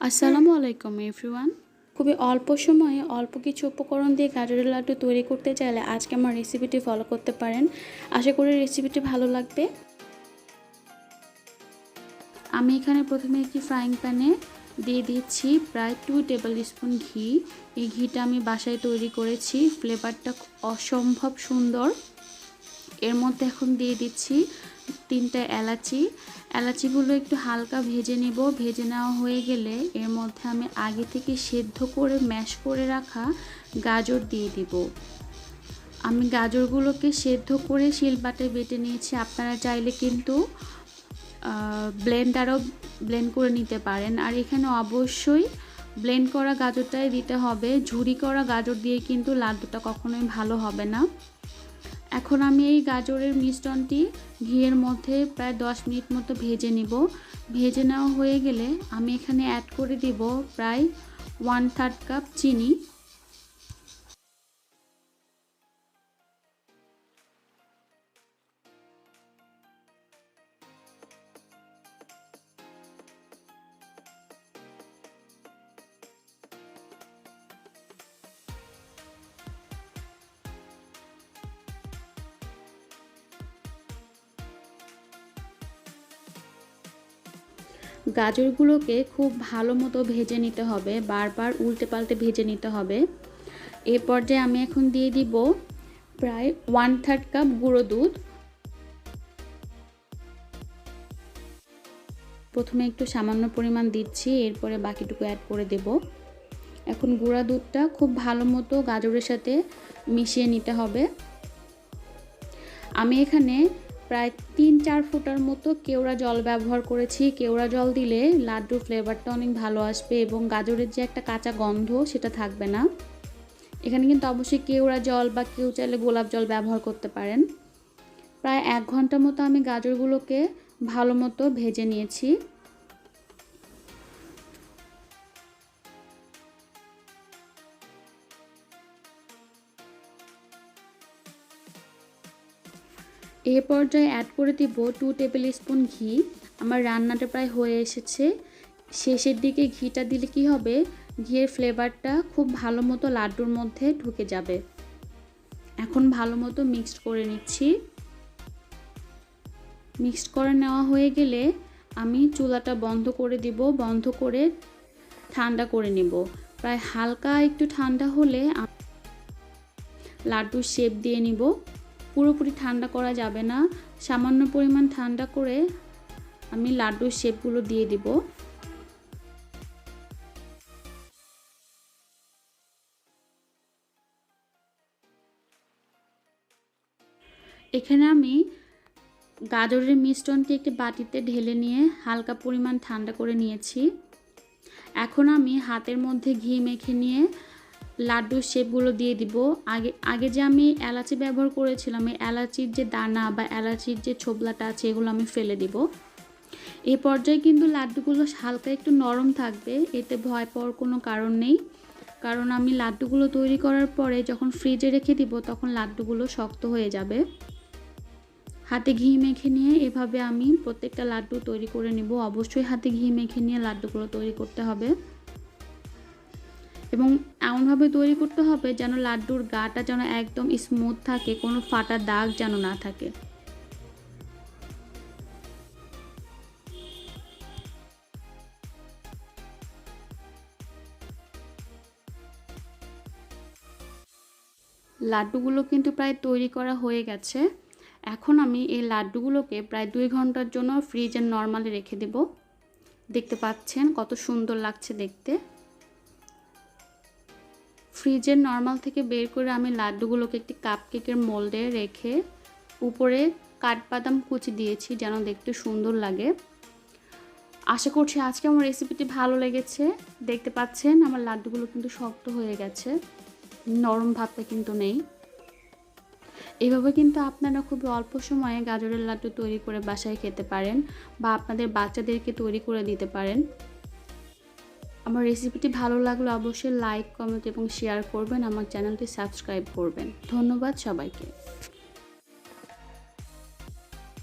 আসসালামু আলাইকুম এভরিওয়ান। খুবই অল্প সময়ে অল্প কিছু উপকরণ দিয়ে গাজরের লাড্ডু তৈরি করতে চাইলে আজকে আমার রেসিপিটি ফলো করতে পারেন। আশা করি রেসিপিটি ভালো লাগবে। আমি এখানে প্রথমে একটি ফ্রাইং প্যানে দিয়ে দিচ্ছি প্রায় 2 টেবিল স্পুন ঘি। এই ঘিটা আমি বাসায় তৈরি করেছি, ফ্লেভারটা অসম্ভব সুন্দর। এর মধ্যে এখন দিয়ে দিচ্ছি 3টা এলাচি। এলাচিগুলো একটু হালকা ভেজে নেব। ভেজে নেওয়া হয়ে গেলে এর মধ্যে আমি আগে থেকে সেদ্ধ করে ম্যাশ করে রাখা গাজর দিয়ে দিব। আমি গাজরগুলোকে সেদ্ধ করে শিলপাটায় বেটে নিয়েছি। আপনারা চাইলে কিন্তু ব্লেন্ডারও ব্লেন্ড করে নিতে পারেন। আর এখানে অবশ্যই ব্লেন্ড করা গাজরটাই দিতে হবে। ঝুরি করা গাজর দিয়ে কিন্তু লাড্ডুটা কখনোই ভালো হবে না। এখন আমি এই গাজরের মিশ্রণটি ঘিয়ের মধ্যে প্রায় 10 মিনিট মতো ভেজে নিব। ভেজে নেওয়া হয়ে গেলে আমি এখানে অ্যাড করে দিব প্রায় 1/3 কাপ চিনি। গাজরগুলোকে খুব ভালো মতো ভেজে নিতে হবে, বারবার উল্টে পাল্টে ভেজে নিতে হবে। এই পর্যায়ে আমি এখন দিয়ে দিব প্রায় 1/3 কাপ গুঁড়ো দুধ। প্রথমে একটু সামান্য পরিমাণ দিচ্ছি, এরপরে বাকিটুকু অ্যাড করে দেব। এখন গুঁড়া দুধটা খুব ভালো মতো গাজরের সাথে মিশিয়ে নিতে হবে। আমি এখানে প্রায় 3-4 ফোঁটার মতো কেওড়া জল ব্যবহার করেছি। কেওড়া জল দিলে লাড্ডুর ফ্লেভারটা অনেক ভালো আসবে এবং গাজরের যে একটা কাঁচা গন্ধ সেটা থাকবে না। এখানে কিন্তু অবশ্যই কেওড়া জল বা কেউ চাইলে গোলাপ জল ব্যবহার করতে পারেন। প্রায় 1 ঘন্টা মতো আমি গাজরগুলোকে ভালো মতো ভেজে নিয়েছি। এই পর্যায়ে অ্যাড করে দিব 2 টেবিল স্পুন ঘি। আমার রান্নাটা প্রায় হয়ে এসেছে। শেষের দিকে ঘিটা দিলে কি হবে, ঘিয়ের ফ্লেভারটা খুব ভালো মতো লাড্ডুর মধ্যে ঢুকে যাবে। এখন ভালো মতো মিক্সড করে নিচ্ছি। মিক্সড করে নেওয়া হয়ে গেলে আমি চুলাটা বন্ধ করে দিব। বন্ধ করে ঠান্ডা করে নেব। প্রায় হালকা একটু ঠান্ডা হলে লাড্ডুর শেপ দিয়ে নিব। পুরোপুরি ঠান্ডা করা যাবে না, সামান্য পরিমাণ ঠান্ডা করে আমি লাড্ডুর শেপগুলো দিয়ে দিব। এখানে আমি গাজরের মিশ্রণটি একটি বাটিতে ঢেলে নিয়ে হালকা পরিমাণ ঠান্ডা করে নিয়েছি। এখন আমি হাতের মধ্যে ঘি মেখে নিয়ে লাড্ডুর শেপগুলো দিয়ে দিব। আগে যে আমি এলাচি ব্যবহার করেছিলাম, এই এলাচির যে দানা বা এলাচির যে ছোবলাটা আছে এগুলো আমি ফেলে দিব। এই পর্যায়ে কিন্তু লাড্ডুগুলো হালকা একটু নরম থাকবে, এতে ভয় পাওয়ার কোনো কারণ নেই। কারণ আমি লাড্ডুগুলো তৈরি করার পরে যখন ফ্রিজে রেখে দিব তখন লাড্ডুগুলো শক্ত হয়ে যাবে। হাতে ঘি মেখে নিয়ে এভাবে আমি প্রত্যেকটা লাড্ডু তৈরি করে নেব। অবশ্যই হাতে ঘি মেখে নিয়ে লাড্ডুগুলো তৈরি করতে হবে এবং এমনভাবে তৈরি করতে হবে যেন লাড্ডুর গাটা যেন একদম স্মুথ থাকে, কোনো ফাটা দাগ যেন না থাকে। লাড্ডুগুলো কিন্তু প্রায় তৈরি করা হয়ে গেছে। এখন আমি এই লাড্ডুগুলোকে প্রায় 2 ঘন্টার জন্য ফ্রিজে নরমালি রেখে দেব। দেখতে পাচ্ছেন কত সুন্দর লাগছে দেখতে। ফ্রিজের নরমাল থেকে বের করে আমি লাড্ডুগুলোকে একটি কাপকেকের মোল্ডে রেখে উপরে কাঠবাদাম কুচি দিয়েছি যেন দেখতে সুন্দর লাগে। আশা করছি আজকে আমার রেসিপিটি ভালো লেগেছে। দেখতে পাচ্ছেন আমার লাড্ডুগুলো কিন্তু শক্ত হয়ে গেছে, নরম ভাবটা কিন্তু নেই। এভাবে কিন্তু আপনারা খুব অল্প সময়ে গাজরের লাড্ডু তৈরি করে বাসায় খেতে পারেন বা আপনাদের বাচ্চাদেরকে তৈরি করে দিতে পারেন। আমার রেসিপিটি ভালো লাগলে অবশ্যই লাইক, কমেন্ট এবং শেয়ার করবেন। আমার চ্যানেলটি সাবস্ক্রাইব করবেন। ধন্যবাদ সবাইকে।